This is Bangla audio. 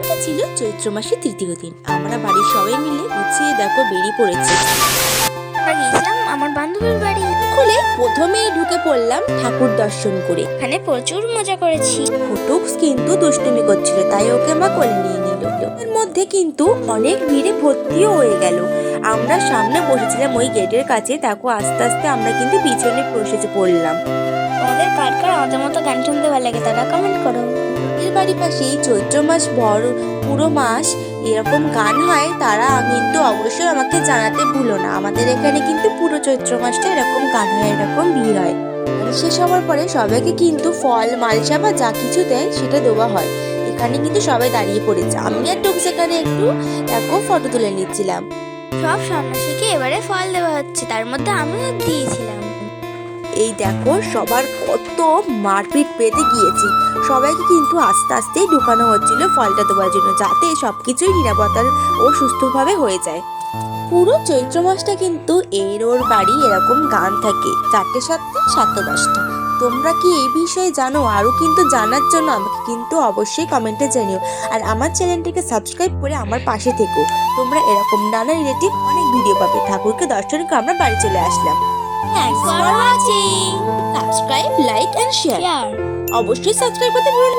এটা ছিল চৈত্র মাসের তৃতীয় দিন। আমরা বাড়ির সবাই মিলে গুছিয়ে দেখো বেরিয়ে পড়েছি। গিয়েছিলাম আমার বান্ধবীর বাড়ি। খুলে প্রথমেই ঢুকে পড়লাম ঠাকুর দর্শন করে। এখানে প্রচুর মজা করেছি। ফটুক্স কিন্তু দুষ্টুমি করছিল, তাই ওকে মা কোলে নিয়ে নিল। এর মধ্যে কিন্তু অনেক ভিড়ে ভর্তিও হয়ে গেল। আমরা সামনে বসেছিলাম ওই গেটের কাছে, দেখো আস্তে আস্তে আমরা কিন্তু পিছনে বসে পড়লাম। আমাদের কার কার আমাদের মতো গান শুনতে ভালো লাগে তারা কমেন্ট করো। এর বাড়ির পাশে এই চৈত্র মাস পুরো মাস এরকম গান হয়, তারা কিন্তু অবশ্যই আমাকে জানাতে ভুলো না। আমাদের এখানে কিন্তু পুরো চৈত্র মাসটা এরকম গান হয়, এরকম ভিড় হয়। শেষ হওয়ার পরে সবাইকে কিন্তু ফল মালসা বা যা কিছু দেয় সেটা দেওয়া হয়। এখানে কিন্তু সবাই দাঁড়িয়ে পড়েছে। আমি আর টুক সেখানে একটু দেখো ফটো তুলে নিচ্ছিলাম। সব সন্ন্যাসীকে এবারে ফল দেওয়া হচ্ছে, তার মধ্যে আমিও দিয়েছিলাম। এই দেখো সবার কত মারপিট পেতে গিয়েছি। সবাইকে কিন্তু আস্তে আস্তেই ঢুকানো হচ্ছিল ফলটা দেওয়ার জন্য, যাতে সবকিছুই নিরাপত্তার ও সুস্থভাবে হয়ে যায়। পুরো চৈত্র মাসটা কিন্তু ওর বাড়ি এরকম গান থাকে 4টে 7টে 7টা 10টা। তোমরা কি এই বিষয়ে জানো? আরও কিন্তু জানার জন্য আমাকে কিন্তু অবশ্যই কমেন্টে জানিও। আর আমার চ্যানেলটিকে সাবস্ক্রাইব করে আমার পাশে থেকো। তোমরা এরকম নানা রিলেটিভ অনেক ভিডিও পাবে। ঠাকুরকে দর্শন করে আমরা বাড়ি চলে আসলাম। Thanks for watching. Subscribe, like and share. Share. অবশ্যই সাবস্ক্রাইব করতে ভুলো না।